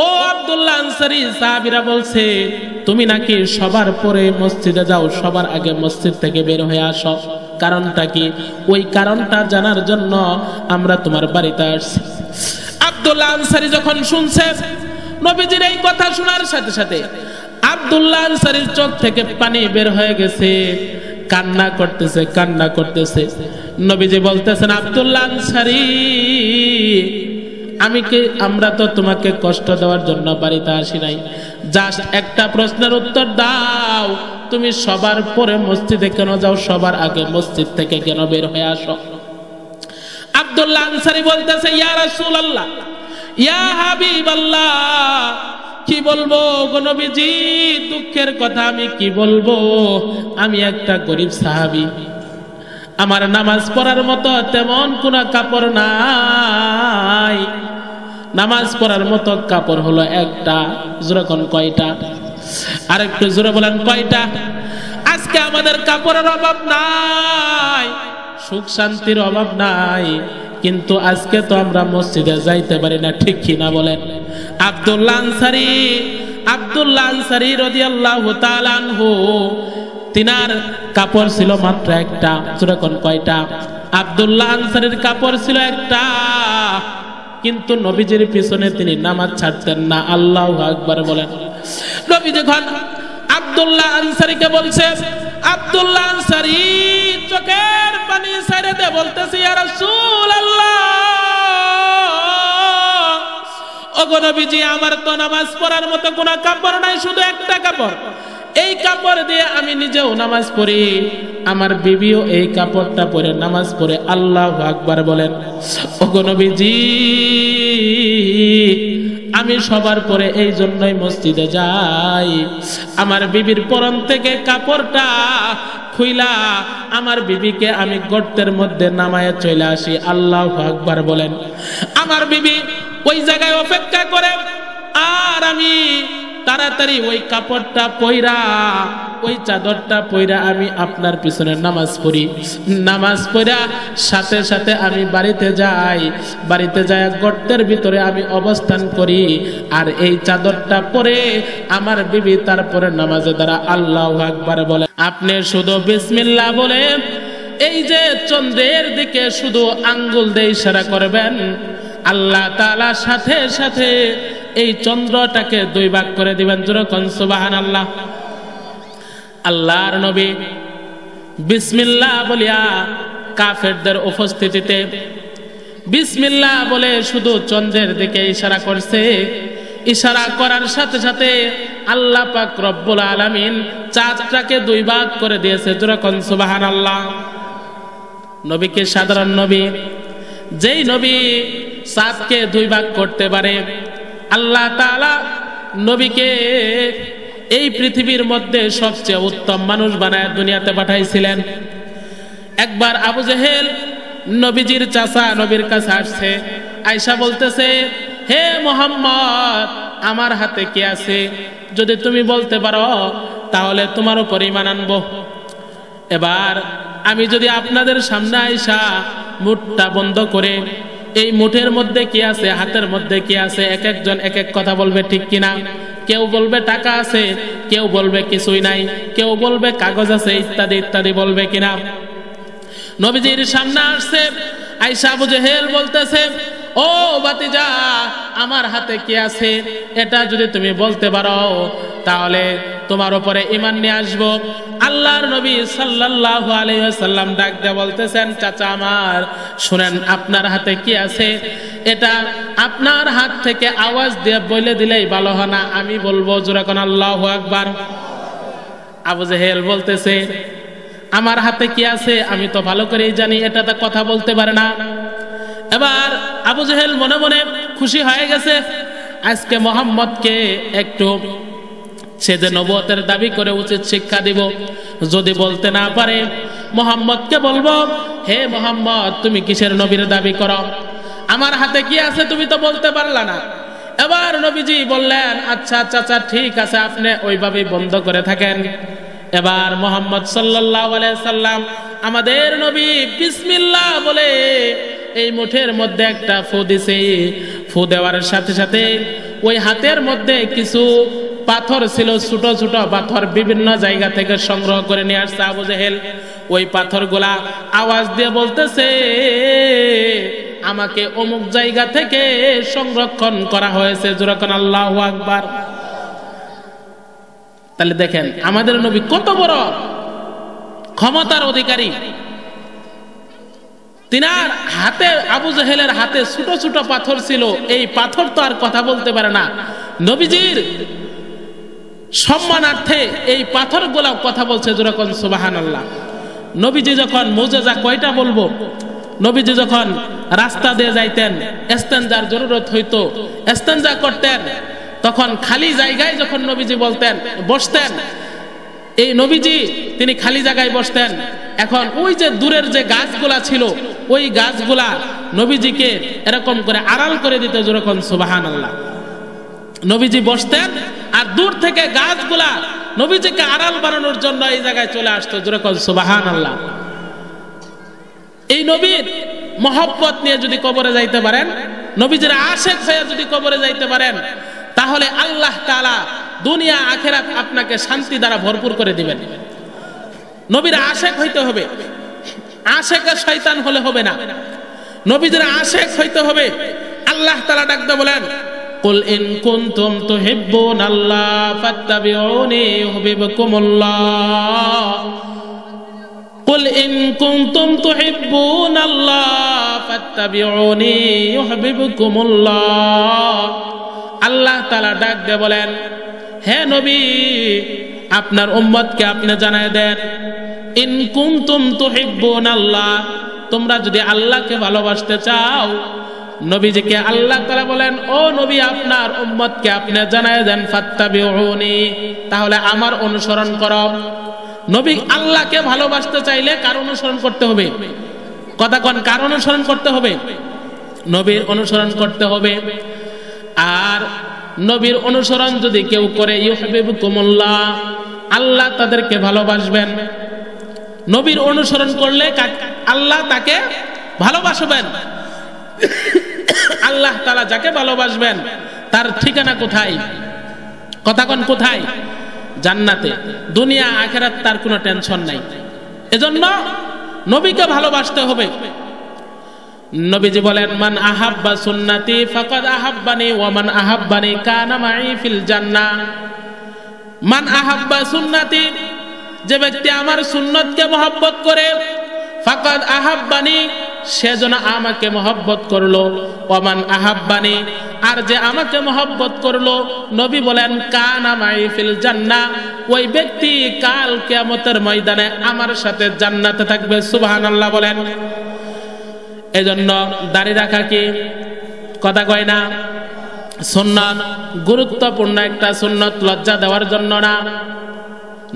ও আব্দুল্লাহ আনসারী, সাহাবীরা বলছে তুমি নাকি সবার পরে মসজিদে যাও, সবার আগে মসজিদ থেকে বের হয়ে আসো, কারণটা কি? ওই কারণটা জানার জন্য আমরা তোমার বাড়িতে আসছি। আব্দুল্লাহ আনসারী যখন শুনছে নবীজির এই কথা শোনার সাথে সাথে আব্দুল্লাহ আনসারীর চোখ থেকে পানি বের হয়ে গেছে, কান্না করতেছে কান্না করতেছে। নবীজি বলতেছেন, আব্দুল্লাহ আনসারী, আমরা তো তোমাকে কষ্ট দেওয়ার জন্য বাড়িতে আসি নাই, জাস্ট একটা প্রশ্নের উত্তর দাও, তুমি সবার পরে মসজিদে কেন যাও, সবার আগে মসজিদ থেকে কেন বের হয়ে আসো? আব্দুল্লাহ আনসারী বলতেছে, ইয়া রাসূলুল্লাহ, ইয়া হাবিবাল্লাহ, কি বলবো গো নবীজি, দুঃখের কথা আমি কি বলবো, আমি একটা গরিব সাহাবী, আমার নামাজ পড়ার মতো তেমন কোনো কাপড় নাই, নামাজ পড়ার মতো কাপড় হলো একটা। যেরকম কয়টা? আর একটু জোরে বলেন, কয়টা? আজকে আমাদের কাপড়ের অভাব নাই, সুখ শান্তির অভাব নাই, কিন্তু আজকে তো আমরা মসজিদে যাইতে পারি না, ঠিক কি না বলেন? আব্দুল্লাহ আনসারী রাদিয়াল্লাহু তাআলা আনহু, তিনার কাপড় ছিল মাত্র একটা। যেরকম কয়টা? আব্দুল্লাহ আনসারীর কাপড় ছিল একটা, কিন্তু নবীজির পিছনে তিনি নামাজ ছাড়তেন না। আল্লাহু আকবার বলেন। নবী যখন আব্দুল্লাহ আনসারীকে বলছে, আব্দুল্লাহ আনসারী চোখের পানি ছেড়ে দিয়ে বলতেছে, ইয়া রাসূলুল্লাহ, ওগো নবীজি, আমার তো নামাজ পড়ার মতো কোনো কাপড় নাই, শুধু একটা কাপড়, এই কাপড় দিয়ে আমি নিজেও নামাজ পড়ি, আমার বিবিও এই কাপড়টা পরে নামাজ পড়ে। আল্লাহু আকবার বলেন। ওগো নবীজি, আমি সবার পরে এই জন্যই মসজিদে যাই, আমার বিবির পরন থেকে কাপড়টা খুইলা আমার বিবিকে আমি গর্তের মধ্যে নামায়ে চলে আসি। আল্লাহু আকবার বলেন। আমার বিবি ওই জায়গায় অপেক্ষা করে, আর আমি তাড়াতাড়ি ওই কাপড়টা পইরা, ওই চাদরটা পইরা আমি আপনার পিছনে নামাজ পড়ি, নামাজ পড়া সাথে সাথে আমি বাড়িতে যাই, বাড়িতে যাই গর্তের ভিতরে আমি অবস্থান করি, আর এই চাদরটা পরে আমার বিবি তারপরে নামাজে দাঁড়া। আল্লাহু আকবার বলে। আপনি শুধু বিসমিল্লাহ বলে এই যে চন্দ্রের দিকে শুধু আঙ্গুল দিয়ে ইশারা করবেন, আল্লাহ তাআলা সাথে সাথে এই চন্দ্রটাকে দুই ভাগ করে দিবেন। যেরকম সুবহানাল্লাহ। আল্লাহর নবী বিসমিল্লাহ বলিয়া কাফেরদের উপস্থিতিতে বিসমিল্লাহ বলে শুধু চন্দ্রের দিকে ইশারা করছে। ইশারা করার সাথে সাথে আল্লাহ পাক রব্বুল আলামিন চাঁদটাকে দুই ভাগ করে দিয়েছে। যেরকম সুবহানাল্লাহ। নবীকে সাধারণ নবী, যেই নবী চাঁদকে দুই ভাগ করতে পারে, আল্লাহ তাআলা নবীকে এই পৃথিবীর মধ্যে সবচেয়ে উত্তম মানুষ বানায় দুনিয়াতে পাঠাইছিলেন। একবার আবু জেহেল নবীজির চাচা নবীর কাছে আসছে, আয়েশা বলতেছে, হে মুহাম্মদ, আমার হাতে কি আছে, যদি তুমি বলতে পারো তাহলে তোমার উপর ঈমান আনবো। এবার আমি যদি আপনাদের সামনে আয়েশা মুঠটা বন্ধ করে, এই মুঠের মধ্যে কি আছে, হাতের মধ্যে কি আছে, এক একজন এক এক কথা বলবে, ঠিক কিনা? কেউ বলবে টাকা আছে, কেউ বলবে কিছুই নাই, কেউ বলবে কাগজ আছে, ইত্যাদি ইত্যাদি বলবে কিনা। নবীজির সামনে আসছে আয়েশা, আবু জেহেল বলতেছে, ও ভাতিজা, আমার হাতে কি আছে, এটা যদি তুমি বলতে পারো তাহলে তোমার উপরে ঈমান নিয়ে আসবো। আল্লাহর নবী সাল্লাল্লাহু আলাইহি ওয়াসাল্লাম ডাক দিয়ে বলতেছেন, চাচা আমার, শুনেন আপনার হাতে কি আছে, এটা আপনার হাত থেকে আওয়াজ দিয়ে বলে দিলেই ভালো হয় না, আমি বলবো। জোরে কোন আল্লাহু আকবার। আবু জেহেল বলতেছে, আমার হাতে কি আছে আমি তো ভালো করেই জানি, এটা তো কথা বলতে পারে না। এবার আবু জেহেল মনে মনে খুশি হয়ে গেছে, আজকে মুহাম্মদকে একটু সে যে নবুয়তের দাবি করে উচিত শিক্ষা দিব। যদি বলতে না পারে মুহাম্মদকে বলবো, হে মুহাম্মদ, তুমি কিসের নবীর দাবি করো, আমার হাতে কি আছে তুমি তো বলতে পারলা না। এবার নবীজি বললেন, আচ্ছা চাচা ঠিক আছে, আপনি ওইভাবেই বন্ধ করে থাকেন। এবার মুহাম্মদ সাল্লাল্লাহু আলাইহি সাল্লাম আমাদের নবী বিসমিল্লাহ বলে এই মুঠের মধ্যে একটা ফু দিছে। ফু দেওয়ার সাথে সাথে ওই হাতের মধ্যে কিছু পাথর ছিল, ছোট ছোট পাথর, বিভিন্ন জায়গা থেকে সংগ্রহ করে নিয়ে আসছে আবু জেহেল। ওই পাথরগুলা আওয়াজ দিয়ে বলতেছে, আমাকে অমুক জায়গা থেকে সংরক্ষণ করা হয়েছে। যেরকম আল্লাহু আকবার। তাহলে দেখেন আমাদের নবী কত বড় ক্ষমতার অধিকারী। তিনার হাতে, আবু জেহেলের হাতে ছোট ছোট পাথর ছিল, এই পাথর তো আর কথা বলতে পারে না। নবীজির সম্মানার্থে এই পাথরগুলো কথা বলছে। যেরকম সুবহানাল্লাহ। নবীজি যখন মুজেজা কয়টা বলবো, নবীজি যখন রাস্তা দিয়ে যাইতেন, ইস্তেনজার জরুরত হইতো, ইস্তেনজা করতেন, তখন খালি জায়গায় যখন নবীজি বসতেন, এই নবীজি তিনি খালি জায়গায় বসতেন। এখন ওই যে দূরের যে গাছগুলা ছিল, ওই গাছগুলা নবীজিকে এরকম করে আড়াল করে দিত। যেরকম সুবহানাল্লাহ। নবীজি বসতেন আর দূর থেকে গাছগুলা নবীজিকে আড়াল বানানোর জন্য এই জায়গায় চলে আসতো। যেরকম সুবহানাল্লাহ। এই নবীর মহব্বত নিয়ে যদি কবরে যাইতে পারেন, নবীজির আশেক হয়ে যদি কবরে যাইতে পারেন, তাহলে আল্লাহ তাআলা দুনিয়া আখিরাত আপনাকে শান্তি দ্বারা ভরপুর করে দিবেন। নবীর আশেক হইতে হবে, আশেকে শয়তান হলে হবে না, নবীজির আশেক হইতে হবে। আল্লাহ তাআলা ডাকতে বলেন, কুল ইন কুনতুম তুহিব্বুনাল্লাহ ফাত্তাবিউনি ইউহিব্বুকুমুল্লাহ। কুল ইন কুনতুম তুহিব্বুনাল্লাহ ফাত্তাবিউনি ইউহিব্বুকুমুল্লাহ। আল্লাহ তাআলা ডাক দিয়ে বলেন, হে নবী, আপনার উম্মতকে আপনি জানায় দেন, ইন কুনতুম তুহিব্বুনাল্লাহ, তোমরা যদি আল্লাহকে ভালোবাসতে চাও। নবীজিকে আল্লাহ তাআলা বলেন, ও নবী, আপনার উম্মতকে আপনি জানায় দেন, ফাত্তাবিউনি, তাহলে আমার অনুসরণ করো। নবী আল্লাহকে ভালোবাসতে চাইলে কার অনুসরণ করতে হবে? কথা কোন, কার অনুসরণ করতে হবে? নবীর অনুসরণ করতে হবে। আর নবীর অনুসরণ যদি কেউ করে, ইউহিব্বুকুমুল্লাহ, আল্লাহ তাদেরকে ভালোবাসবেন। নবীর অনুসরণ করলে আল্লাহ তাকে ভালোবাসবেন। আল্লাহ তাআলা যাকে ভালোবাসবেন তার ঠিকানা কোথায়? কথা কোন, কোথায়? জান্নাতে। দুনিয়া আখিরাত তার কোনো টেনশন নাই। এজন্য নবীকে ভালোবাসতে হবে। নবীজি বলেন, মান আহাব্বা সুন্নতি ফাকাদ আহাব্বানি ওয়া মান আহাব্বানি কানা মাই ফিল জান্নাহ। মান আহাব্বা সুন্নতি, যে ব্যক্তি আমার সুন্নতকে মহব্বত করে, ফাকাদ আহাব্বানি, সে যেন আমাকে মহব্বত করলো, ওয়া মান আহাব্বানি, আর যে আমাকে মহব্বত করলো, নবী বলেন কানা মাই ফিল জান্নাহ, ওই ব্যক্তি কাল কিয়ামতের ময়দানে আমার সাথে জান্নাতে থাকবে। সুবহানাল্লাহ বলেন। এজন্য দাড়ি রাখা কি কথা কয় না, সুন্নাত, গুরুত্বপূর্ণ একটা সুন্নত, লজ্জা দেওয়ার জন্য না।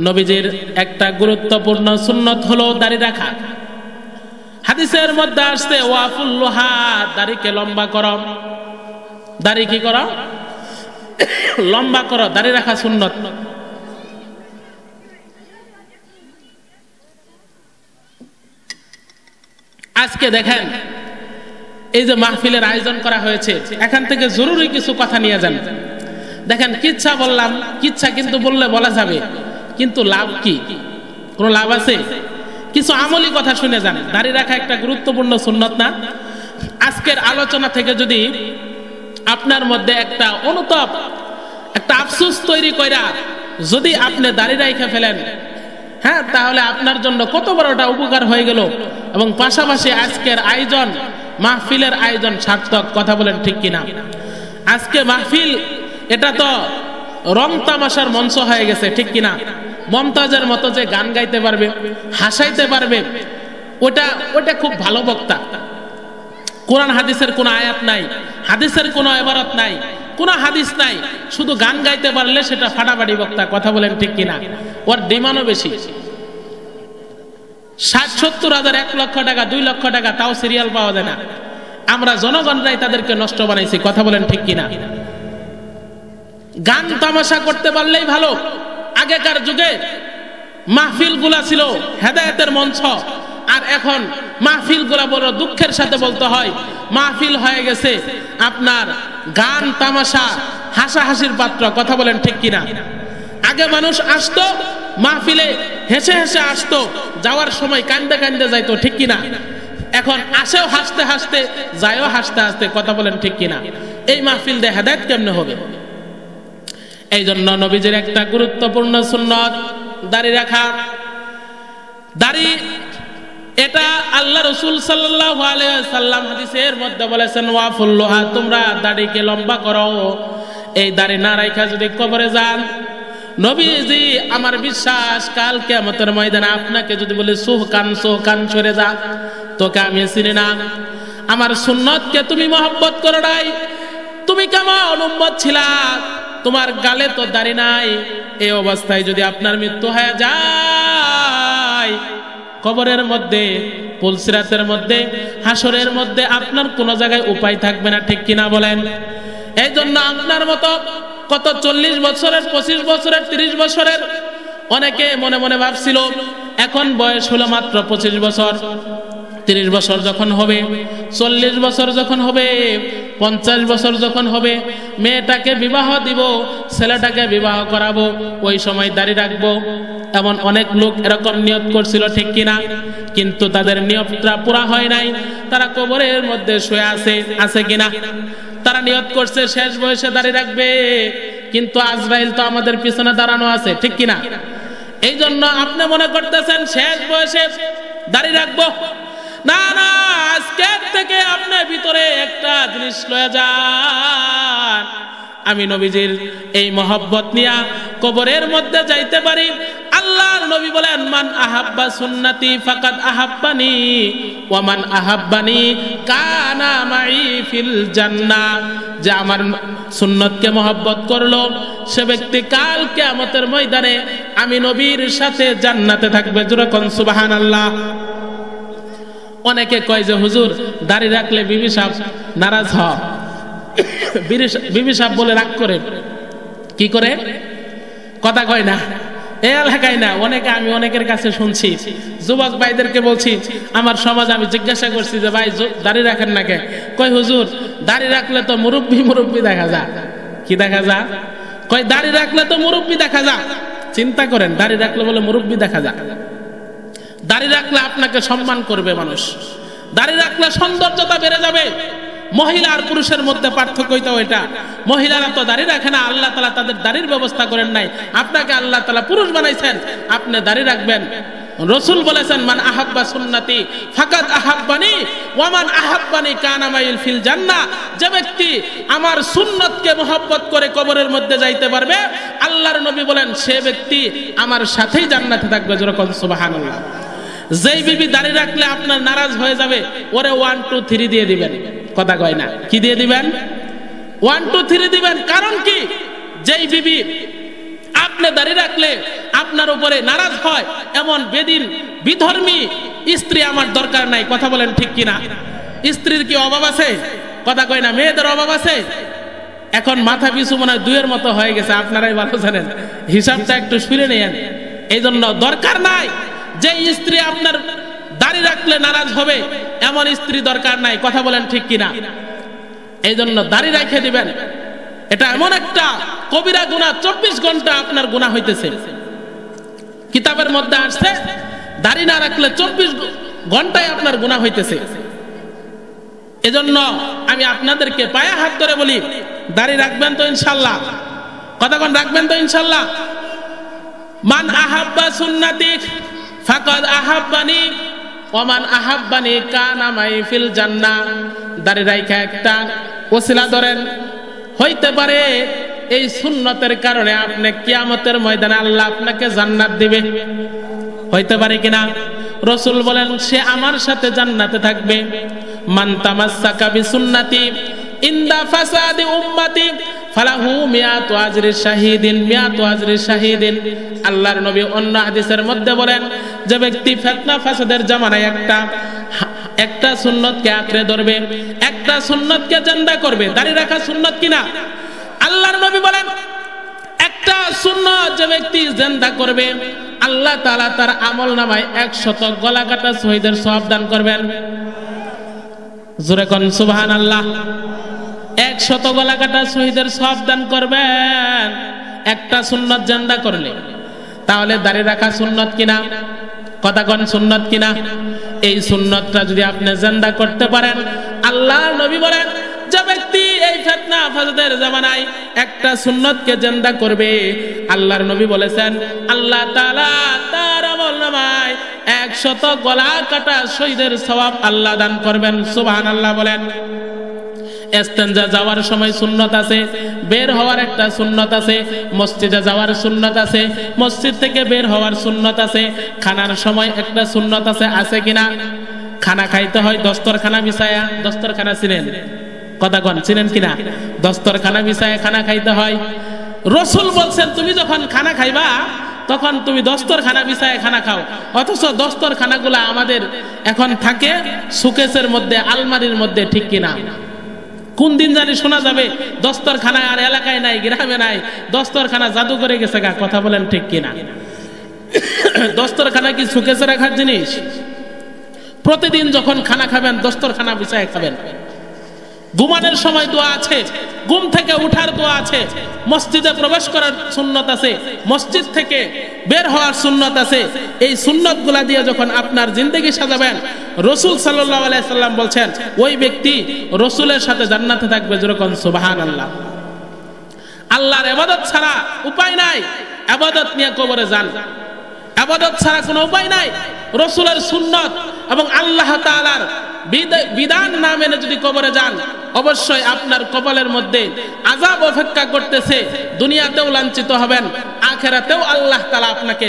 নবীজির একটা গুরুত্বপূর্ণ সুন্নত হলো দাড়ি রাখা। হাদিসের মধ্যে আসছে, ওয়াফুল্লুহা, দাড়িকে লম্বা করো। দাড়ি কি করো? লম্বা করো। দাড়ি রাখা সুন্নত। আজকে দেখেন, এই যে মাহফিলের আয়োজন করা হয়েছে, এখান থেকে জরুরি কিছু কথা নিয়ে যান। দেখেন, কিচ্ছা বললাম, কিচ্ছা কিন্তু বললে বলা যাবে, কিন্তু লাভ কি? কোনো লাভ আছে? কিছু আমলি কথা শুনে যান। দাড়ি রাখা একটা গুরুত্বপূর্ণ সুন্নত না? আজকের আলোচনা থেকে যদি আপনার মধ্যে একটা অনুতাপ, একটা আফসোস তৈরি কইরা যদি আপনি দাড়ি রাখা ফেলেন, হ্যাঁ, তাহলে আপনার জন্য কত বড়টা উপকার হয়ে গেল। এবং পাশাপাশি আজকের আয়োজন, মাহফিলের আয়োজন সার্থক। কথা বলেন ঠিক কিনা? আজকে মাহফিল এটা তো রং তামাশার মঞ্চ হয়ে গেছে, ঠিক কিনা? মমতাজের মতো যে গান গাইতে পারবে, হাসাইতে পারবে, ওটা খুব ভালো বক্তা। কোরআন হাদিসের কোনো আয়াত নাই, হাদিসের কোনো ইবারত নাই, কোনো হাদিস নাই, শুধু গান গাইতে পারলে সেটা ফাটাফাটি বক্তা। কথা বলেন ঠিক কিনা? ওর ডিমান্ডও বেশি। ৬০-৭০ হাজার, ১ লক্ষ টাকা, ২ লক্ষ টাকা, তাও সিরিয়াল পাওয়া যায় না। আমরা জনগণরাই তাদেরকে নষ্ট বানাইছি। কথা বলেন ঠিক কিনা? গান তামাশা করতে পারলেই ভালো। আগেকার যুগে মাহফিল গুলা ছিল হেদায়েতের মঞ্চ, আর এখন মাহফিল গুলা বড় দুঃখের সাথে বলতে হয়, মাহফিল হয়ে গেছে আপনার গান তামাশা, হাসাহাসির পাত্র, কথা বলেন ঠিক কিনা? আগে মানুষ আসতো মাহফিলে হেসে হেসে আসতো, যাওয়ার সময় কান্দে কান্দে যাইতো, ঠিক কিনা? এখন আসেও হাসতে হাসতে, যায়ও হাসতে হাসতে, কথা বলেন ঠিক কিনা? এই মাহফিল দিয়ে হেদায়েত কেমনে হবে? এই জন্য নবীজির একটা গুরুত্বপূর্ণ সুন্নত দাড়ি রাখা। দাড়ি এটা আল্লাহ রাসূল সাল্লাল্লাহু আলাইহি ওয়াসাল্লাম হাদিসের মধ্যে বলেছেন, ওয়াফুল্লুহা, তোমরা দাড়িকে লম্বা করো। এই দাড়ি না রাখা যদি কবরে যান, নবীজি আমার বিশ্বাস কাল কিয়ামতের ময়দানে আপনাকে যদি বলে সুহকান সরে যা, তোকে আমি চিনি না, আমার সুন্নতকে তুমি মহব্বত করো নাই, তুমি কেমন উম্মত ছিলা, তোমার গালে তো দাড়ি নাই, এই অবস্থায় যদি আপনার মৃত্যু হয়ে যায়, কবরের মধ্যে, পুলসিরাতের মধ্যে, হাসরের মধ্যে আপনার কোন জায়গায় উপায় থাকবে না, ঠিক কিনা বলেন? এই জন্য আপনার মতো কত 40 বছরের, 25 বছরের, 30 বছরের অনেকে মনে মনে ভাবছিল এখন বয়স হলো মাত্র 25 বছর, 30 বছর যখন হবে, 40 বছর যখন হবে, 50 বছর যখন হবে, মেয়েটাকে বিবাহ দিব, ছেলেটাকে বিবাহ করাবো, ওই সময় দাড়ি রাখবো। এমন অনেক লোক এরকম নিয়ত করছিল, ঠিক কিনা? কিন্তু তাদের নিয়তটা পুরা হয় নাই, তারা কবরের মধ্যে শুয়ে আছে কিনা? তারা নিয়ত করছে শেষ বয়সে দাড়ি রাখবে, কিন্তু আজরাইল তো আমাদের পিছনে দাঁড়ানো আছে, ঠিক কিনা? এই জন্য আপনি মনে করতেছেন শেষ বয়সে দাড়ি রাখবো, না না, আজকের থেকে আপনার ভিতরে একটা জিনিস লয়ে যান, আমি নবীজির এই মহব্বত নিয়া কবরের মধ্যে যাইতে পারি। আল্লাহর নবী বলেন, মান আহাব্বা সুন্নতি ফাকাদ আহাব্বানি ওয়া মান আহাব্বানি কানা মাই ফিল জান্নাহ, যে আমার সুন্নতকে মহব্বত করলো সে ব্যক্তি কাল কিয়ামতের ময়দানে আমি নবীর সাথে জান্নাতে থাকবে। জোরে কোন সুবহানাল্লাহ। অনেকে কয় যে হুজুর দাড়ি রাখলে বিবি সাহেব নারাজ হয়, বিবি সাহেব বলে রাগ করে, কি করে? কথা কয় না, এই এলাকায় না, অনেকে, আমি অনেকের কাছে শুনছি, যুবক ভাইদেরকে বলছি, আমার সমাজ আমি জিজ্ঞাসা করছি যে ভাই দাড়ি রাখেন না কে? কয় হুজুর দাড়ি রাখলে তো মুরব্বি দেখা যায়। কি দেখা যায়? কয় দাড়ি রাখলে তো মুরব্বি দেখা যায়। চিন্তা করেন, দাড়ি রাখলে বলে মুরব্বি দেখা যায়। দাড়ি রাখলে আপনাকে সম্মান করবে মানুষ, দাড়ি রাখলে সৌন্দর্যতা বেড়ে যাবে। মহিলা আর পুরুষের মধ্যে পার্থক্যটাও এটা, মহিলারা তো দাড়ি রাখে না, আল্লাহ তাআলা তাদের দাড়ির ব্যবস্থা করেন নাই, আপনাকে আল্লাহ তাআলা পুরুষ বানাইছেন, আপনি দাড়ি রাখবেন। রাসূল বলেছেন, মান আহাব্বা সুন্নতি ফাকাদ আহাব্বানি ওয়া মান আহাব্বানি কানা মাইল ফিল জান্নাহ, যে ব্যক্তি আমার সুন্নতকে মহব্বত করে কবরের মধ্যে যাইতে পারবে, আল্লাহর নবী বলেন সে ব্যক্তি আমার সাথেই জান্নাতে থাকবে। যেরকম সুবহানাল্লাহ। যেই বিবি দাড়ি রাখলে আপনার নারাজ হয়ে যাবে, ওরে 1 2 3 দিয়ে দিবেন। কথা কয় না, কি দিয়ে দিবেন? 1 2 3 দিবেন। কারণ কি? যেই বিবি আপনি দাড়ি রাখলে আপনার উপরে নারাজ হয়, এমন বেদিন বিধর্মী স্ত্রী আমার দরকার নাই। কথা বলেন ঠিক কিনা? স্ত্রীর কি অভাব আছে? কথা কয় না। মেয়েদের অভাব আছে? এখন মাথা পিছু মনে হয় 2-এর মতো হয়ে গেছে, আপনারাই ভালো জানেন, হিসাবটা একটু শুনে নেন। এই জন্য দরকার নাই যে স্ত্রী আপনার দাড়ি রাখলে নারাজ হবে, এমন স্ত্রী দরকার নাই। কথা বলেন ঠিক কিনা? এই জন্য দাড়ি রেখে দিবেন। এটা এমন একটা কবিরা গুনাহ, 24 ঘন্টা আপনার গুনাহ হইতেছে। কিতাবের মধ্যে আসছে দাড়ি না রাখলে 24 ঘন্টায় আপনার গুনাহ হইতেছে। এজন্য আমি আপনাদেরকে পায়ে হাত ধরে বলি, দাড়ি রাখবেন তো ইনশাআল্লাহ? কতক্ষণ রাখবেন তো ইনশাআল্লাহ? মান আহাব্বা সুন্নতি ফাকাদ আহাব্বানি ওয়া মান আহাব্বানি কানা মাই ফিল জান্নাহ। দাড়ি রাখা একটা ওসিলা ধরেন, হইতে পারে এই সুন্নতের কারণে আপনি কিয়ামতের ময়দানে আল্লাহ আপনাকে জান্নাত দিবে। হইতে পারে কিনা? রাসূল বলেন সে আমার সাথে জান্নাতে থাকবে। মান তামাসসাকা বিসুন্নতি ইনদা ফাসাদি উম্মতি ফালাহু মিয়াতু আজরি শাহিদিন, মিয়াতু আজরি শাহিদিন। আল্লাহর নবী অন্য হাদিসের মধ্যে বলেন, যে ব্যক্তি ফিতনা ফাসাদের জামানায় একটা সুন্নতকে আঁকড়ে ধরবে, একটা সুন্নতকে জিন্দা করবে। দাড়ি রাখা সুন্নত কিনা? আল্লাহর নবী বলেন একটা সুন্নত যে ব্যক্তি জিন্দা করবে, আল্লাহ তাআলা তার আমলনামায় 100 গলা কাটা শহীদের সওয়াব দান করবেন। জোরে কোন সুবহানাল্লাহ। 100 গলা কাটা শহীদের সওয়াব দান করবেন একটা সুন্নত জান্দা করলে। তাহলে দাড়ি রাখা সুন্নত কিনা? কথা কোন সুন্নত কিনা? এই সুন্নতটা যদি আপনি জান্দা করতে পারেন, আল্লাহর নবী বলেন যে ব্যক্তি এই ফিতনা ফাসাদের জামানায় একটা সুন্নতকে জিন্দা করবে, আল্লাহর নবী বলেছেন আল্লাহ তাআলা তার আমলনামায় 100 গলা কাটা শহীদের সওয়াব আল্লাহ দান করবেন। সুবহানাল্লাহ বলেন। ইস্তেনজা যাওয়ার সময় সুন্নত আছে, বের হওয়ার একটা সুন্নত আছে, মসজিদে যাওয়ার সুন্নত আছে, মসজিদ থেকে বের হওয়ার সুন্নত আছে, খানার সময় একটা সুন্নত আছে, আছে কিনা? খানা খাইতে হয় দস্তরখানা বিছায়া। দস্তরখানা চিনেন? কথা কোন চিনেন কিনা? দস্তরখানা বিছায়া খানা খাইতে হয়। রাসূল বলছেন তুমি যখন খানা খাইবা তখন তুমি দস্তরখানা বিছায়া খানা খাও। অথচ দস্তরখানাগুলো আমাদের এখন থাকে সুকেসের মধ্যে, আলমারির মধ্যে, ঠিক কিনা? কোন দিন জানি শোনা যাবে দস্তরখানা আর এলাকায় নাই, গ্রামে নাই, দস্তরখানা জাদু করে গেছে গা। কথা বলেন ঠিক কিনা? দস্তরখানা কি সুকেসে রাখার জিনিস? প্রতিদিন যখন খানা খাবেন দস্তরখানা বিছায় খাবেন। ঘুমানোর সময় দোয়া আছে, ঘুম থেকে উঠার দোয়া আছে, মসজিদে প্রবেশ করার সুন্নত আছে, মসজিদ থেকে বের হওয়ার সুন্নত আছে। এই সুন্নতগুলা দিয়ে যখন আপনার জিন্দেগি সাজাবেন, রাসূল সাল্লাল্লাহু আলাইহি সাল্লাম বলছেন ওই ব্যক্তি রাসূলের সাথে জান্নাতে থাকবে। যেরকম সুবহানাল্লাহ। আল্লাহর ইবাদত ছাড়া উপায় নাই, ইবাদত নিয়ে কবরে যান। ইবাদত ছাড়া কোনো উপায় নাই। রাসূলের সুন্নত এবং আল্লাহ তাআলার বিধান না মেনে যদি কবরে যান, অবশ্যই আপনার কপালের মধ্যে আযাব অপেক্ষা করতেছে। দুনিয়াতেও লাঞ্ছিত হবেন, আখিরাতেও আল্লাহ তাআলা আপনাকে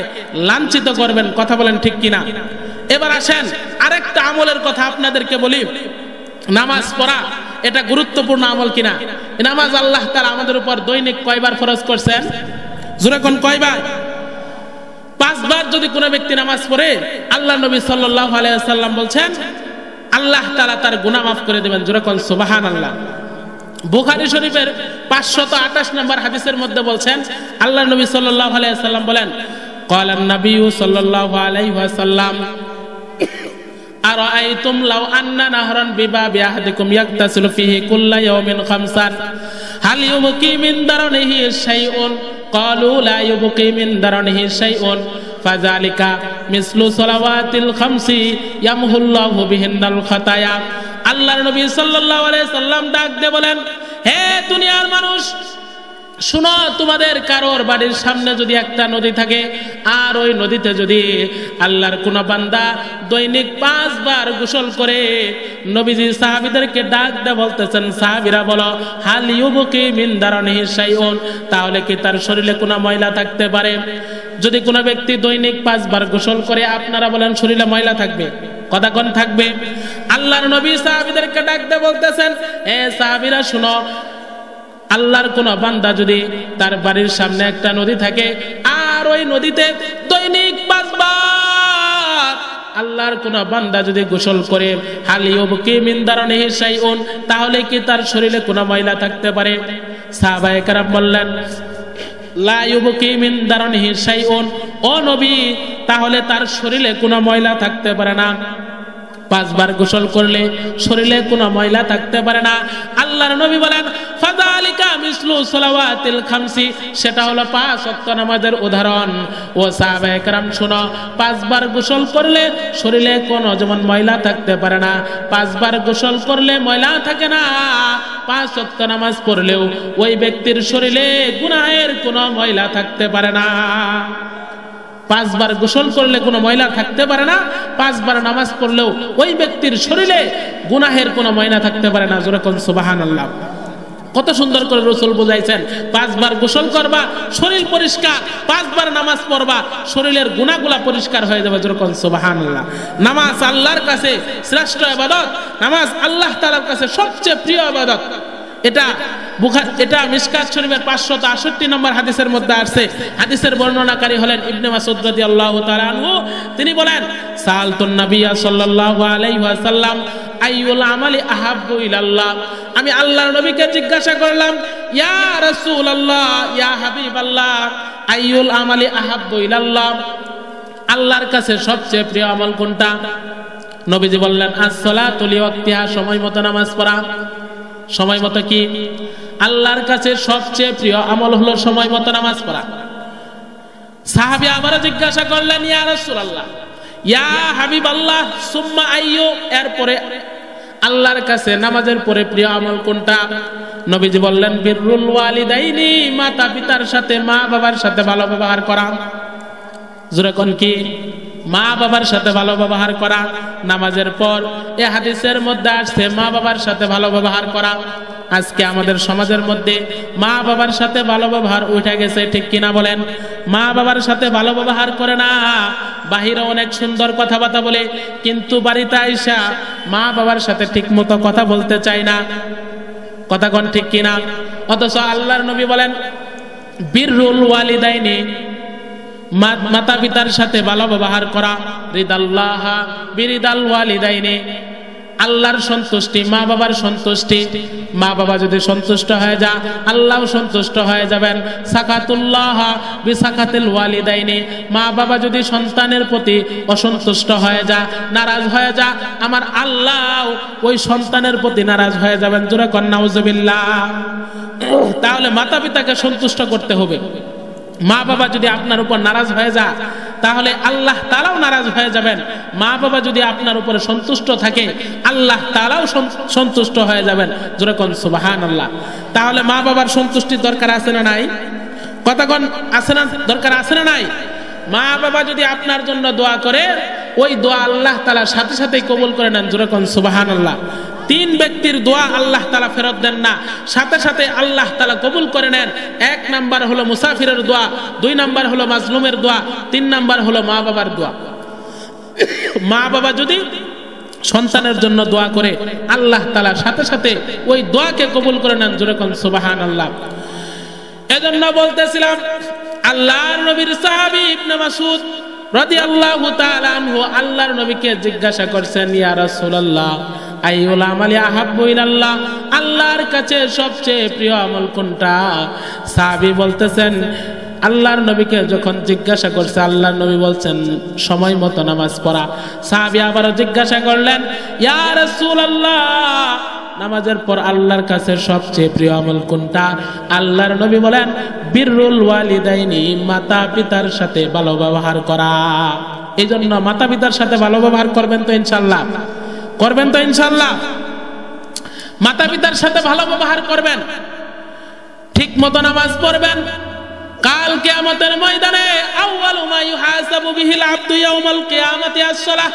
লাঞ্ছিত করবেন। কথা বলেন ঠিক কিনা? এবার আসেন আরেকটা আমলের কথা আপনাদেরকে বলি। নামাজ পড়া এটা গুরুত্বপূর্ণ আমল কিনা? নামাজ আল্লাহ তাআলা আমাদের উপর দৈনিক কয়বার ফরজ করছেন? জোরে কোন কয়বার? 5 বার যদি কোনো ব্যক্তি নামাজ পড়ে, আল্লাহ নবী সাল্লাল্লাহু আলাইহি ওয়াসাল্লাম বলছেন আল্লাহ তাআলা তার গুনাহ মাফ করে দেবেন। জোরে কোন সুবহানাল্লাহ। বুখারী শরীফের 528 নম্বর হাদিসের মধ্যে বলছেন আল্লাহ নবী সাল্লাল্লাহু আলাইহি ওয়াসাল্লাম বলেন ক্বালান নবী সাল্লাল্লাহু আলাইহি ওয়াসাল্লাম আরাআইতুম লাউ আন্না নাহরান বিবাবি আহাদিকুম ইয়াগতাসিলু ফিহি কুল্লা ইয়াওমিন খামসান হাল ইউবকি মিন দারনিহি শাইউন ক্বালু লা ইউবকি মিন দারনিহি শাইউন ফাযালিকা মিসলু সালাওয়াতিল খামসি ইয়ামহুল্লাহু বিহিন্নাল খাতায়া। আল্লাহর নবী সাল্লাল্লাহু আলাইহি সাল্লাম ডাক দিয়ে বলেন, হে দুনিয়ার মানুষ, শুনো, তোমাদের কারোর বাড়ির সামনে যদি একটা নদী থাকে আর ওই নদীতে যদি আল্লাহর কোন বান্দা দৈনিক 5 বার গোসল করে, নবীজি সাহাবীদেরকে ডাক দিয়ে বলতেছেন, সাহাবীরা বলো, হাল ইউবকি মিন দারনিহি শাইউন, তাহলে কি তার শরীরে কোনো ময়লা থাকতে পারে? যদি কোনো ব্যক্তি দৈনিক 5 বার গোসল করে, আপনারা বলেন শরীরে ময়লা থাকবে? কথা কোন থাকবে? আল্লাহর নবী সাহাবীদেরকে ডাক দিয়ে বলতেছেন, হে সাহাবীরা শুনো, আল্লাহর কোন বান্দা যদি তার বাড়ির সামনে একটা নদী থাকে আর ওই নদীতে দৈনিক 5 বার আল্লাহর কোন বান্দা যদি গোসল করে, হাল ইউবকি মিন দারনিহি শাইউন, তাহলে কি তার শরীরে কোনো ময়লা থাকতে পারে? সাহাবায়ে কেরাম বললেন, লা ইউবকি মিন দারনিহি শাইউন, ও নবী, তাহলে তার শরীরে কোনো ময়লা থাকতে পারে না। 5 বার গোসল করলে শরীরে কোনো ময়লা থাকতে পারে না। আল্লাহর নবী বলেন, ফাযালিকা মিসলু সালাওয়াতিল খামসি, সেটা হলো 5 ওয়াক্ত নামাজের উদাহরণ। ও সাহাবায়ে কেরাম শুনো, 5 বার গোসল করলে শরীরে কোনো যেমন ময়লা থাকতে পারে না, 5 বার গোসল করলে ময়লা থাকে না, 5 ওয়াক্ত নামাজ পড়লেও ওই ব্যক্তির শরীরে গুনাহের কোনো ময়লা থাকতে পারে না। 5 বার গোসল করলে কোনো ময়লা থাকতে পারে না, 5 বার নামাজ পড়লেও ওই ব্যক্তির শরীরে গুনাহের কোনো ময়লা থাকতে পারে না। জোরে কোন সুবহানাল্লাহ। কত সুন্দর করে রাসূল বুঝাইছেন, 5 বার গোসল করবা, শরীর পরিষ্কার, 5 বার নামাজ পড়বা, শরীরের গুনাহগুলা পরিষ্কার হয়ে যাবে। জোরে কোন সুবহানাল্লাহ। নামাজ আল্লাহর কাছে শ্রেষ্ঠ ইবাদত, নামাজ আল্লাহ তাআলার কাছে সবচেয়ে প্রিয় ইবাদত। এটা মিশকাত শরীফের 568 নম্বর হাদিসের মধ্যে আছে। হাদিসের বর্ণনাকারী হলেন ইবনে মাসউদ রাদিয়াল্লাহু তাআলা আনহু। তিনি বলেন, সাআলতুন নাবিয়্যা সাল্লাল্লাহু আলাইহি ওয়াসাল্লাম আইয়ুল আমালি আহাব্বু ইলাল্লাহ, আমি আল্লাহর নবীকে জিজ্ঞাসা করলাম, ইয়া রাসূলুল্লাহ, ইয়া হাবিবাল্লাহ, আইয়ুল আমালি আহাব্বু ইলাল্লাহ, আল্লাহর কাছে সবচেয়ে প্রিয় আমল কোনটা? নবীজি বললেন, আস-সালাতু লিওয়াক্তিহা, সময় মতো নামাজ পড়া। সময় মতো কি? আল্লাহর কাছে সবচেয়ে প্রিয় আমল হলো সময় মতো নামাজ পড়া। সাহাবী আবার জিজ্ঞাসা করলেন, ইয়া রাসূলুল্লাহ, ইয়া হাবিবাল্লাহ, সুম্মা আইয়ু, এরপরে আল্লাহর কাছে নামাজের পরে প্রিয় আমল কোনটা? নবীজি বললেন, বিররুল ওয়ালিদাইনি, মাতা পিতার সাথে, মা বাবার সাথে ভালো ব্যবহার করা। জোরে কোন কি? মা বাবার সাথে ভালো ব্যবহার করা। নামাজের পর এই হাদিসের মধ্যে আসছে মা বাবার সাথে ভালো ব্যবহার করা। আজকে আমাদের সমাজের মধ্যে মা বাবার সাথে ভালো ব্যবহার উঠে গেছে, ঠিক কিনা বলেন? মা বাবার সাথে ভালো ব্যবহার করে না, বাহিরে অনেক সুন্দর কথাবার্তা বলে, কিন্তু বাড়িতে আইসা মা বাবার সাথে ঠিক মতো কথা বলতে চায় না। কথা কোন ঠিক কিনা? অথচ আল্লাহর নবী বলেন, বিররুল ওয়ালিদাইনি, মাতা পিতার সাথে ভালো ব্যবহার করা, রিদাল্লাহ বিরিদাল ওয়ালিদাইনি, আল্লাহর সন্তুষ্টি, মা বাবার সন্তুষ্টি। মা বাবা যদি সন্তুষ্ট হয়ে যায়, আল্লাহও সন্তুষ্ট হয়ে যাবেন। সাকাতুল্লাহ বিসাকাতিল ওয়ালিদাইনি, মা বাবা যদি সন্তানের প্রতি অসন্তুষ্ট হয়ে যায়, নারাজ হয়ে যায়, আমার আল্লাহ ওই সন্তানের প্রতি নারাজ হয়ে যাবেন। জোরে কর নাউজুবিল্লাহ। তাহলে মাতা পিতাকে সন্তুষ্ট করতে হবে। মা বাবা যদি আপনার উপর নারাজ হয়ে যায়, তাহলে আল্লাহ তাআলাও নারাজ হয়ে যাবেন। মা বাবা যদি আপনার উপরে সন্তুষ্ট থাকে, আল্লাহ তাআলাও সন্তুষ্ট হয়ে যাবেন। জোরে কোন সুবহানাল্লাহ। তাহলে মা বাবার সন্তুষ্টির দরকার আছে না নাই? কথা কোন আছে না? দরকার আছে না নাই? মা বাবা যদি আপনার জন্য দোয়া করে, ওই দোয়া আল্লাহ তাআলা সাথে সাথেই কবুল করে নেন। জোরে কোন সুবহানাল্লাহ। 3 ব্যক্তির দোয়া আল্লাহ তাআলা ফেরত দেন না, সাথে সাথে আল্লাহ তাআলা কবুল করে নেন। 1 নাম্বার হলো মুসাফিরের দোয়া, 2 নাম্বার হলো মাজলুমের দোয়া, 3 নাম্বার হলো মা বাবার দোয়া। মা বাবা যদি সন্তানের জন্য দোয়া করে, আল্লাহ তাআলা সাথে সাথে ওই দোয়াকে কবুল করে নেন। জোরে কোন সুবহানাল্লাহ। এজন্য বলতেছিলাম, আল্লাহর নবীর সাহাবী ইবনে মাসউদ রাদিয়াল্লাহু তাআলা আনহু আল্লাহর নবীকে জিজ্ঞাসা করছেন, ইয়া রাসূলুল্লাহ, আইয়ুল আমালি আহাব্বু ইলাল্লাহ, আল্লাহর কাছে সবচেয়ে প্রিয় আমল কোনটা? সাহাবী বলতেছেন, আল্লাহর নবীকে যখন জিজ্ঞাসা করছে, আল্লাহর নবী বলছেন সময় মতো নামাজ পড়া। সাহাবী আবারও জিজ্ঞাসা করলেন, ইয়া রাসূলুল্লাহ, নামাজের পর আল্লাহর কাছে সবচেয়ে প্রিয় আমল কোনটা? আল্লাহর নবী বলেন, বিররুল ওয়ালিদাইনি, মাতা পিতার সাথে ভালো ব্যবহার করা। এই জন্য মাতা পিতার সাথে ভালো ব্যবহার করবেন তো ইনশাআল্লাহ? করবেন তো ইনশাআল্লাহ? মাতা পিতার সাথে ভালো ব্যবহার করবেন, ঠিক মতো নামাজ পড়বেন। কাল কিয়ামতের ময়দানে আউয়ালু মা ইউহাসাবু বিহিল আবদু ইয়াউমাল কিয়ামাতি আস-সালাহ।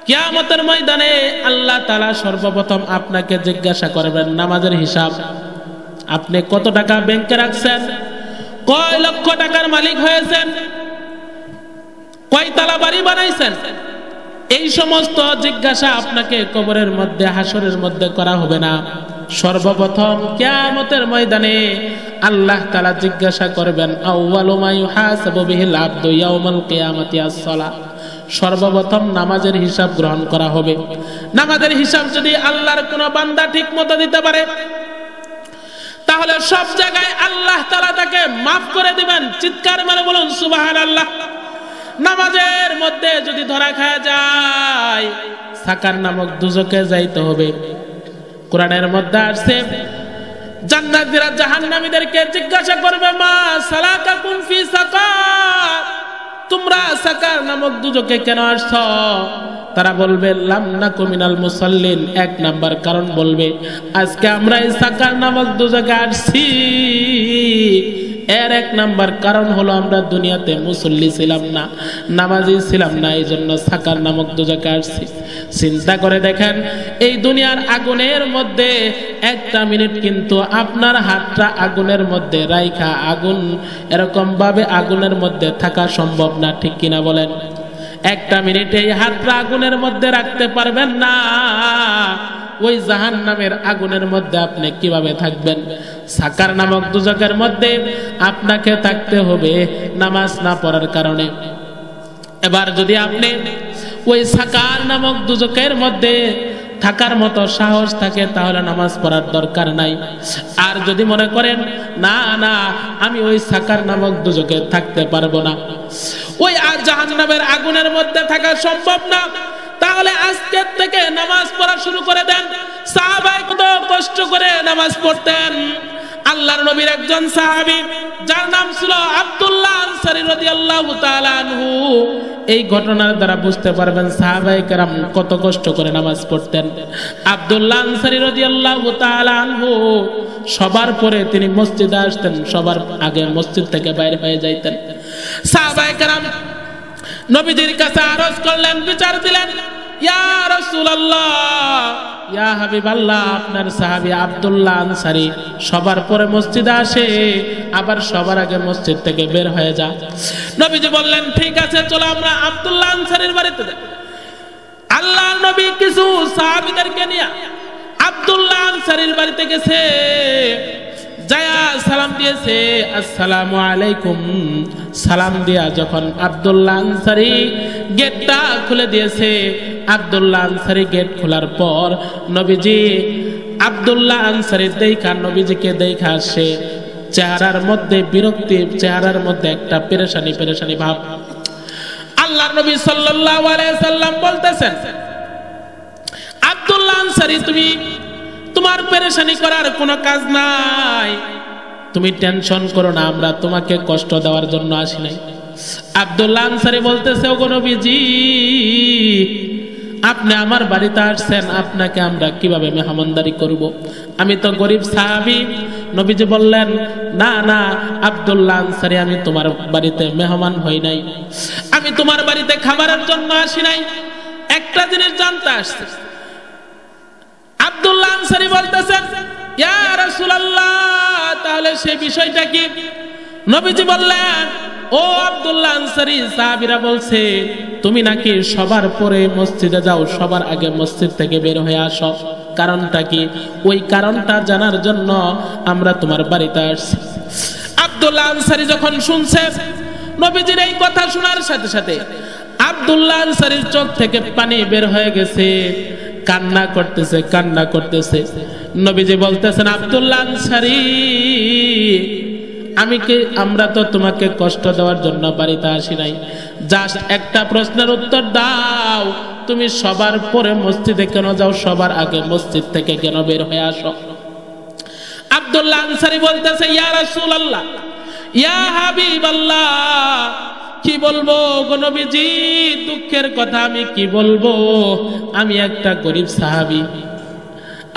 কিয়ামতের ময়দানে আল্লাহ তাআলা সর্বপ্রথম আপনাকে জিজ্ঞাসা করবেন নামাজের হিসাব। আপনি কত টাকা ব্যাংকে রাখছেন? কয় লক্ষ টাকার মালিক হয়েছেন? কয় তালা বাড়ি বানাইছেন? এই সমস্ত জিজ্ঞাসা আপনাকে কবরের মধ্যে, হাসরের মধ্যে করা হবে না। সর্বপ্রথম কিয়ামতের ময়দানে আল্লাহ তাআলা জিজ্ঞাসা করবেন, আউয়ালু মা ইউহাসাবু বিহিল আবদু ইয়াউমাল কিয়ামাতি আস-সালাহ। সর্বপ্রথম নামাজের হিসাব গ্রহণ করা হবে। নামাজের হিসাব যদি আল্লাহর কোন বান্দা ঠিক মতো দিতে পারে, তাহলে সব জায়গায় আল্লাহ তাআলা তাকে মাফ করে দিবেন। চিৎকার মেরে বলুন সুবহানাল্লাহ। নামাজের মধ্যে যদি ধরা খায় যায়, সাকার নামক দুজকে যাইতে হবে। কোরআনের মধ্যে আসছে, জান্নাতীরা জাহান্নামীদেরকে জিজ্ঞাসা করবে, মা সালাকাকুম ফি সাকার, তোমরা সাকার নামক দুজকে কেন আসছো? তারা বলবে, লাম নাকু মিনাল মুসাল্লিন। 1 নাম্বার কারণ বলবে, আজকে আমরা এই সাকার নামক দুজকে আসছি, এর 1 নাম্বার কারণ হলো আমরা দুনিয়াতে মুসল্লি ছিলাম না, নামাজি ছিলাম না, এই জন্য সাকার নামক দুজকে আসছি। চিন্তা করে দেখেন, এই দুনিয়ার আগুনের মধ্যে 1টা মিনিট কিন্তু আপনার হাতটা আগুনের মধ্যে রাইখা, আগুন এরকম ভাবে আগুনের মধ্যে থাকা সম্ভব না, ঠিক কিনা বলেন? 1টা মিনিট এই হাতটা আগুনের মধ্যে রাখতে পারবেন না। ওই জাহান্নামের আগুনের মধ্যে আপনি কিভাবে থাকবেন? সাকার নামক দুজকের মধ্যে আপনাকে থাকতে হবে নামাজ না পড়ার কারণে। এবার যদি আপনি ওই সাকার নামক দুজকের মধ্যে থাকার মতো সাহস থাকে, তাহলে নামাজ পড়ার দরকার নাই। আর যদি মনে করেন না না, আমি ওই সাকার নামক দুজকে থাকতে পারবো না, ওই জাহান্নামের আগুনের মধ্যে থাকা সম্ভব না, তাহলে আজকের থেকে নামাজ পড়া শুরু করে দেন। সাহাবায়ে কত কষ্ট করে নামাজ পড়তেন। আল্লাহর নবীর একজন সাহাবী যার নাম ছিল আব্দুল্লাহ আনসারী রাদিয়াল্লাহু তাআলা আনহু, এই ঘটনার দ্বারা বুঝতে পারবেন সাহাবায়ে কেরাম কত কষ্ট করে নামাজ পড়তেন। আব্দুল্লাহ আনসারী রাদিয়াল্লাহু তাআলা আনহু সবার পরে তিনি মসজিদে আসতেন, সবার আগে মসজিদ থেকে বাইরে হয়ে যাইতেন। সাহাবায়ে কেরাম নবীজির কাছে আরজ করলেন, বিচার দিলেন, ইয়া রাসূলুল্লাহ, ইয়া হাবিবাল্লাহ, আপনার সাহাবী আব্দুল্লাহ আনসারী সবার পরে মসজিদে আসে, আবার সবার আগে মসজিদ থেকে বের হয়ে যায়। নবীজি বললেন, ঠিক আছে, চলো আমরা আব্দুল্লাহ আনসারীর বাড়িতে যাই। আল্লাহর নবী কিছু সাহাবীদেরকে নিয়ে আব্দুল্লাহ আনসারীর বাড়িতে গেছে, যায়া সালাম দিয়েছে, আসসালামু আলাইকুম। সালাম দিয়া যখন আব্দুল্লাহ আনসারী গেটটা খুলে দিয়েছে, আব্দুল্লাহ আনসারী গেট খোলার পর নবীজি আব্দুল্লাহ আনসারী দেখা নবীজিকে দেখা আসে, চেহারার মধ্যে বিরক্তি, চেহারার মধ্যে একটা পেরেশানি পেরেশানি ভাব। আল্লাহর নবী সাল্লাল্লাহু আলাইহি সাল্লাম বলতেছেন, আব্দুল্লাহ আনসারী, তুমি তোমার পেরেশানি করার কোনো কাজ নাই, তুমি টেনশন করো না, আমরা তোমাকে কষ্ট দেওয়ার জন্য আসি নাই। আব্দুল্লাহ আনসারী বলতেছে, ওগো নবীজি, আপনি আমার বাড়িতে আসছেন, আপনাকে আমরা কিভাবে মেহমানদারি করব? আমি তো গরিব সাহাবী। নবীজি বললেন, না না আব্দুল্লাহ আনসারী, আমি তোমার বাড়িতে মেহমান হই নাই, আমি তোমার বাড়িতে খাবারের জন্য আসি নাই, একটা জিনিস জানতে আসছি। আব্দুল্লাহ আনসারী বলতেছেন, ইয়া রাসূলুল্লাহ, তাহলে সেই বিষয়টা কি? নবীজি বললেন, ও আব্দুল্লাহ আনসারী, সাহাবীরা বলছে তুমি নাকি সবার পরে মসজিদে যাও, সবার আগে মসজিদ থেকে বের হয়ে আসো, কারণটা কি? ওই কারণটা জানার জন্য আমরা তোমার বাড়িতে আসছি। আব্দুল্লাহ আনসারী যখন শুনছে নবীজির এই কথা শোনার সাথে সাথে আব্দুল্লাহ আনসারীর চোখ থেকে পানি বের হয়ে গেছে, কান্না করতেছে কান্না করতেছে। নবীজি বলতেছেন, আব্দুল্লাহ আনসারী, আমরা তো তোমাকে কষ্ট দেওয়ার জন্য বাড়িতে আসি নাই, জাস্ট একটা প্রশ্নের উত্তর দাও, তুমি সবার পরে মসজিদে কেন যাও, সবার আগে মসজিদ থেকে কেন বের হয়ে আসো? আব্দুল্লাহ আনসারী বলতেছে, ইয়া রাসূলুল্লাহ, ইয়া হাবিবাল্লাহ, কি বলবো গো নবীজি, দুঃখের কথা আমি কি বলবো, আমি একটা গরিব সাহাবী,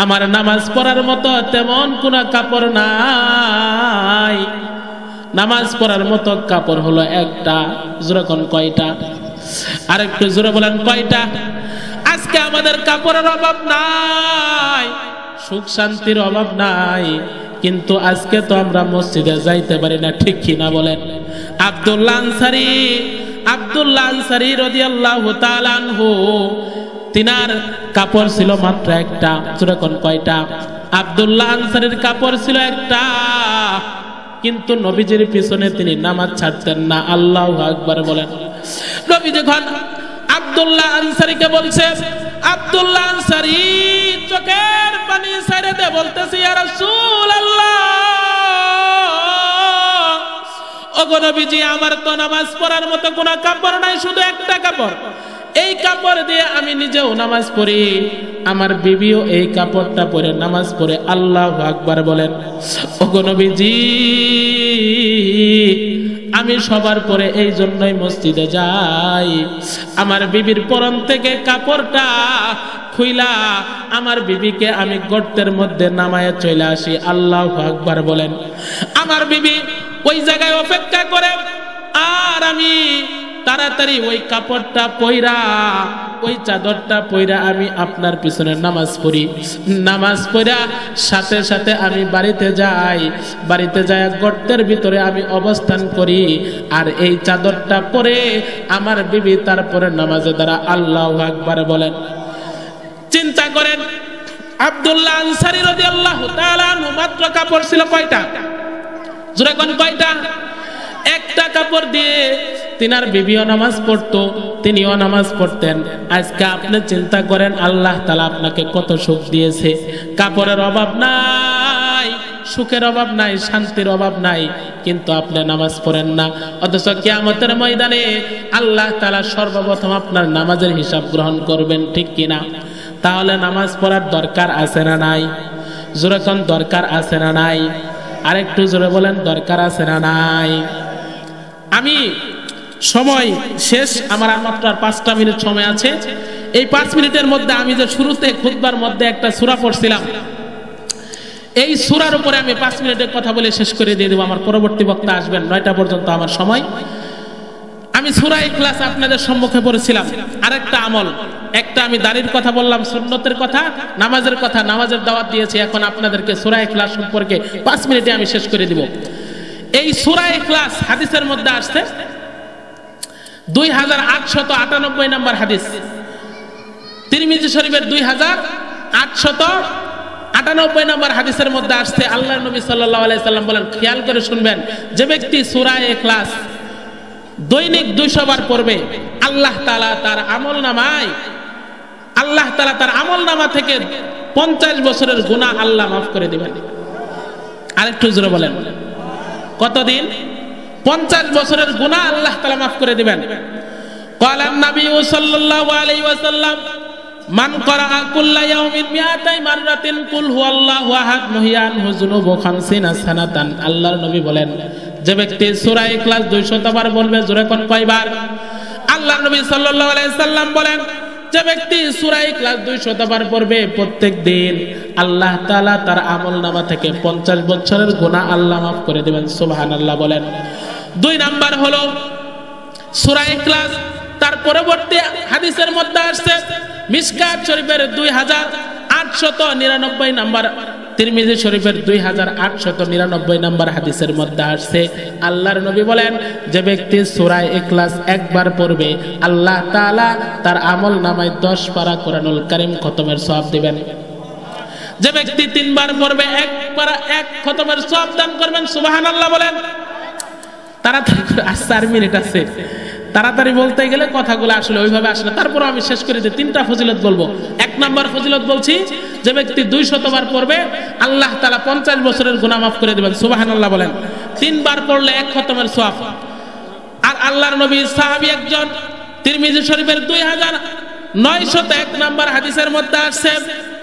আমার নামাজ পড়ার মতো তেমন কোন কাপড় নাই, নামাজ পড়ার মতো কাপড় হলো একটা। জোরে কোন কয়টা? আর একটু জোরে বলেন, কয়টা? আজকে আমাদের কাপড়ের অভাব নাই, সুখ শান্তির অভাব নাই, কিন্তু আজকে তো আমরা মসজিদে যাইতে পারি না, ঠিক কি না বলেন? আব্দুল্লাহ আনসারী রাদিয়াল্লাহু তাআলা আনহু, তিনার কাপড় ছিল মাত্র একটা। জোরে কোন কয়টা? আব্দুল্লাহ আনসারীর কাপড় ছিল একটা, কিন্তু নবীজির পিছনে তিনি নামাজ ছাড়তেন না। আল্লাহু আকবার বলেন। নবী যখন আব্দুল্লাহ আনসারীকে বলছে, আব্দুল্লাহ আনসারী চোখের পানি ছেড়ে দে, বলতেছে, ইয়া রাসূলুল্লাহ, ওগো নবীজি, আমার তো নামাজ পড়ার মতো কোনো কাপড় নাই, শুধু একটা কাপড়, এই কাপড় দিয়ে আমি নিজেও নামাজ পড়ি, আমার বিবিও এই কাপড়টা পরে নামাজ পড়ে। আল্লাহু আকবার বলেন। ওগো নবীজি, আমি সবার পরে এই জন্যই মসজিদে যাই, আমার বিবির পরন থেকে কাপড়টা খুইলা আমার বিবিকে আমি গর্তের মধ্যে নামায়ে চলে আসি। আল্লাহু আকবার বলেন। আমার বিবি ওই জায়গায় অপেক্ষা করে, আর আমি তাড়াতাড়ি ওই কাপড়টা পইরা, ওই চাদরটা পইরা আমি আপনার পিছনে নামাজ পড়ি, নামাজ পড়া সাথে সাথে আমি বাড়িতে যাই, বাড়িতে যাই গর্তের ভিতরে আমি অবস্থান করি, আর এই চাদরটা পরে আমার বিবি তারপরে নামাজে দাঁড়া। আল্লাহু আকবার বলেন। চিন্তা করেন, আব্দুল্লাহ আনসারী রাদিয়াল্লাহু তাআলা আনহু মাত্র কাপড় ছিল কয়টা? জোরে কোন কয়টা? একটা কাপড় দিয়ে তিনার বিবিও নামাজ পড়তো, তিনিও নামাজ পড়তেন। আজকে আপনি চিন্তা করেন, আল্লাহ তাআলা আপনাকে কত সুখ দিয়েছে, কাপড়ের অভাব নাই, সুখের অভাব নাই, শান্তির অভাব নাই, কিন্তু আপনি নামাজ পড়েন না। অথচ কিয়ামতের ময়দানে আল্লাহ তাআলা সর্বপ্রথম আপনার নামাজের হিসাব গ্রহণ করবেন, ঠিক কিনা? তাহলে নামাজ পড়ার দরকার আছে না নাই? জোরে কোন দরকার আছে না নাই? আরেকটু জোরে বলেন দরকার আছে না নাই? আমি সময় শেষ, আমার আর মাত্র 5টা মিনিট সময় আছে। এই 5 মিনিটের মধ্যে আমি যে শুরুতে খুতবার মধ্যে একটা সূরা পড়ছিলাম, এই সূরার উপরে আমি 5 মিনিটের কথা বলে শেষ করে দিয়ে দেব। আমার পরবর্তী বক্তা আসবেন 9টা পর্যন্ত আমার সময়। আমি সূরা ইখলাস আপনাদের সম্মুখে পড়েছিলাম। আরেকটা আমল, একটা আমি দাড়ির কথা বললাম, সুন্নতের কথা, নামাজের কথা, নামাজের দাওয়াত দিয়েছি। এখন আপনাদেরকে সূরা ইখলাস সম্পর্কে 5 মিনিটে আমি শেষ করে দিব। এই সূরা ইখলাস হাদিসের মধ্যে আসছে 2898 নম্বর হাদিস, তিরমিজি শরীফের 2898 নম্বর হাদিসের মধ্যে আসছে। আল্লাহর নবী সাল্লাল্লাহু আলাইহি সাল্লাম বলেন, খেয়াল করে শুনবেন, যে ব্যক্তি সূরা ইখলাস দৈনিক 200 বার পড়বে, আল্লাহ তাআলা তার আমলনামা থেকে 50 বছরের গুনাহ আল্লাহ মাফ করে দিবেন। আরেকটু জোরে বলেন, কতদিন? 50 বছরের গুনাহ আল্লাহ তাআলা মাফ করে দিবেন। ক্বালা নবী সাল্লাল্লাহু আলাইহি ওয়াসাল্লাম, মান ক্বারা কুল্লা ইয়াউমিন 100 মাররাতিন কুল হুয়াল্লাহু আহাদ মুহিয়ান হুজুনুবু 50 সানাতান। আল্লাহর নবী বলেন, যে ব্যক্তি সূরা ইখলাস 200 বার বলবে, জোরে কোন কয়বার? আল্লাহর নবী সাল্লাল্লাহু আলাইহি সাল্লাম বলেন, যে ব্যক্তি সূরা ইখলাস 200 বার পড়বে প্রত্যেক দিন, আল্লাহ তাআলা তার আমলনামা থেকে 50 বছরের গুনাহ আল্লাহ মাফ করে দিবেন। সুবহানাল্লাহ বলেন। 2 নাম্বার হলো সূরা ইখলাস। তার পরবর্তী হাদিসের মধ্যে আসছে মিশকাত শরীফের 2899 নাম্বার, তিরমিজি শরীফের 2899 নাম্বার হাদিসের মধ্যে আসছে, আল্লাহর নবী বলেন, যে ব্যক্তি সূরা ইখলাস একবার পড়বে, আল্লাহ তাআলা তার আমলনামায় 10 পারা কোরআনুল কারীম খতমের সওয়াব দিবেন। যে ব্যক্তি 3 বার পড়বে, 1 খতমের সওয়াব দান করবেন। সুবহানাল্লাহ বলেন। তাড়াতাড়ি করে, 4 মিনিট আছে, তাড়াতাড়ি বলতে গেলে কথাগুলো আসলে ওইভাবে আসলে, তারপরে আমি শেষ করে দিই। 3টা ফজিলত বলবো। 1 নাম্বার ফজিলত বলছি, যে ব্যক্তি 200 বার পড়বে, আল্লাহ তাআলা 50 বছরের গুনাহ মাফ করে দিবেন। সুবহানাল্লাহ বলেন। 3 বার পড়লে 1 খতমের সওয়াব। আর আল্লাহর নবী সাহাবী একজন, তিরমিজি শরীফের 2901 নাম্বার হাদিসের মধ্যে আসছে,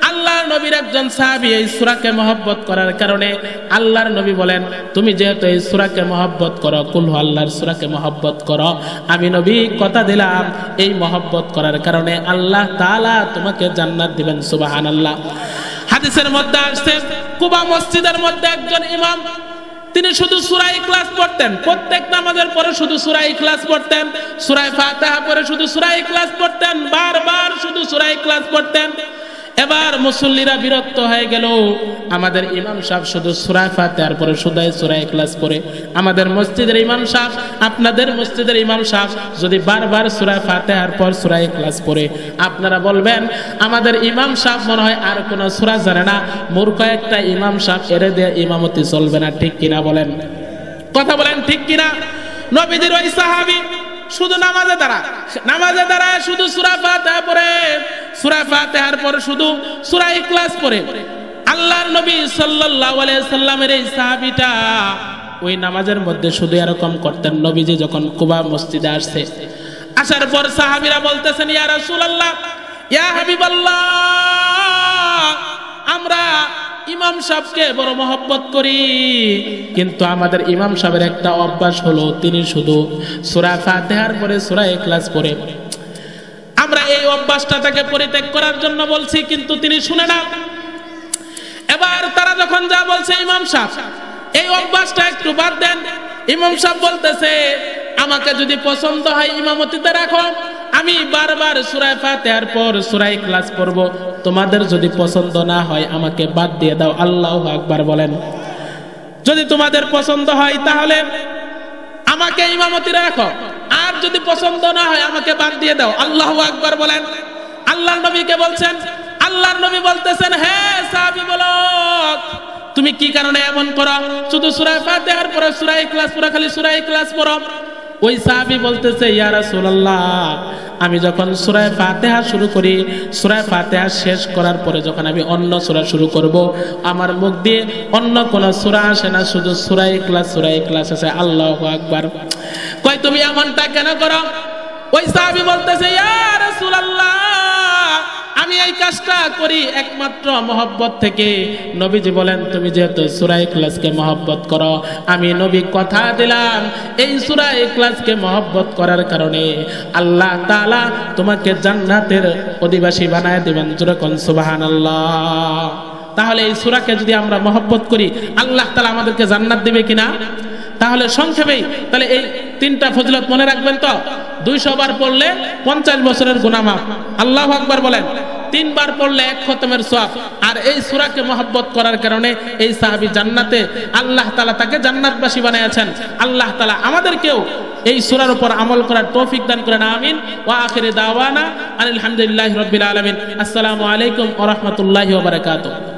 আল্লাহর নবীর একজন সাহাবী এই সূরাকে মহব্বত করার কারণে আল্লাহর নবী বলেন, তুমি যেহেতু এই সূরাকে মহব্বত করো, কুল হু আল্লাহর সূরাকে মহব্বত করো, আমি নবী কথা দিলাম এই মহব্বত করার কারণে আল্লাহ তাআলা তোমাকে জান্নাত দিবেন। সুবহানাল্লাহ। হাদিসের মধ্যে আসছে, কুবা মসজিদের মধ্যে একজন ইমাম, তিনি শুধু সূরা ইখলাস পড়তেন। প্রত্যেক নামাজের পরে শুধু সূরা ইখলাস পড়তেন, সূরা ফাতিহা পরে শুধু সূরা ইখলাস পড়তেন, বারবার শুধু সূরা ইখলাস পড়তেন। এবার মুসল্লিরা বিরক্ত হয়ে গেল, আমাদের ইমাম সাহেব শুধু সূরা ফাতিহার পরে শুধু সূরা ইখলাস পড়ে। আমাদের মসজিদের ইমাম সাহেব, আপনাদের মসজিদের ইমাম সাহেব যদি বারবার সূরা ফাতিহার পর সূরা ইখলাস পড়ে, আপনারা বলবেন আমাদের ইমাম সাহেব মনে হয় আর কোনো সূরা জানে না, মূর্খ একটা ইমাম সাহেব, এরে দিয়ে ইমামতি চলবে না। ঠিক কিনা বলেন? কথা বলেন ঠিক কিনা? নবীজির ওই সাহাবী শুধু নামাজে দাঁড়ায় শুধু সূরা ফাতিহা পড়ে, সূরা ফাতিহার পরে শুধু সূরা ইখলাস পড়ে। আল্লাহর নবী সাল্লাল্লাহু আলাইহি সাল্লামের এই সাহাবীটা ওই নামাজের মধ্যে শুধু এরকম করতেন। নবীজি যখন কুবা মসজিদে আসছে, আসার পর সাহাবীরা বলতেছেন, ইয়া রাসূলুল্লাহ, ইয়া হাবিবাল্লাহ, আমরা ইমাম সাহেবকে বড় মহব্বত করি, কিন্তু আমাদের ইমাম সাহেবের একটা অভ্যাস হলো, তিনি শুধু সূরা ফাতিহার পরে সূরা ইখলাস পড়ে। আমরা এই অভ্যাসটা তাকে পরিত্যাগ করার জন্য বলছি, কিন্তু তিনি শুনে না। এবার তারা যখন যা বলছে, ইমাম সাহেব এই অভ্যাসটা একটু বাদ দেন। ইমাম সাহেব বলতেছে, আমাকে যদি পছন্দ হয় ইমামতিতে রাখো, আমি বারবার সূরা ফাতিহার পর সূরা ইখলাস পড়ব, তোমাদের যদি পছন্দ না হয় আমাকে বাদ দিয়ে দাও। আল্লাহু আকবার বলেন। যদি তোমাদের পছন্দ হয় তাহলে আমাকে ইমামতি রাখো, আর যদি পছন্দ না হয় আমাকে বাদ দিয়ে দাও। আল্লাহু আকবার বলেন। আল্লাহর নবীকে বলছেন, আল্লাহর নবী বলতেছেন, হে সাহাবী বলো, তুমি কি কারণে এমন করো? শুধু সূরা ফাতিহার পরে সূরা ইখলাস পড়ো, খালি সূরা ইখলাস পড়ো। ওই সাহাবী বলতেছে, ইয়া রাসূলুল্লাহ, আমি যখন সূরা ফাতিহা শুরু করি, সূরা ফাতিহা শেষ করার পরে যখন আমি অন্য সূরা শুরু করব, আমার মুখ দিয়ে অন্য কোন সূরা আসে না, শুধু সূরা ইখলাস আসে। আল্লাহু আকবার। কই তুমি এমনটা কেন করো? ওই সাহাবী বলতেছে, ইয়া রাসূলুল্লাহ, আমি আমি এই কাজটা করি একমাত্র মহব্বত থেকে। নবীজি বলেন তুমি যেহেতু সূরা ইখলাসকে মহব্বত করো, আমি নবী কথা দিলাম এই সূরা ইখলাসকে মহব্বত করার কারণে আল্লাহ তাআলা তোমাকে জান্নাতের অধিবাসী বানায় দিবেন। জোরে কোন সুবহানাল্লাহ। তাহলে এই সূরাকে যদি আমরা মহব্বত করি আল্লাহ তাআলা আমাদেরকে জান্নাত দিবে কিনা? তাহলে সংক্ষেপেই তাহলে এই তিনটা ফজিলত মনে রাখবেন তো। 200 বার পড়লে 50 বছরের গুনাহ মাফ। আল্লাহু আকবার বলেন। 3 বার পড়লে 1 খতমের সওয়াব। আর এই সূরাকে মহব্বত করার কারণে এই সাহাবী জান্নাতে আল্লাহ তাআলা তাকে জান্নাতবাসী বানিয়েছেন। আল্লাহ তাআলা আমাদেরকেও এই সূরার উপর আমল করার তৌফিক দান করেন। আমিন। ওয়া আখিরি দাওয়ানা আলহামদুলিল্লাহি রাব্বিল আলামিন। আসসালামু আলাইকুম ওয়া রাহমাতুল্লাহি ওয়া বারাকাতুহু।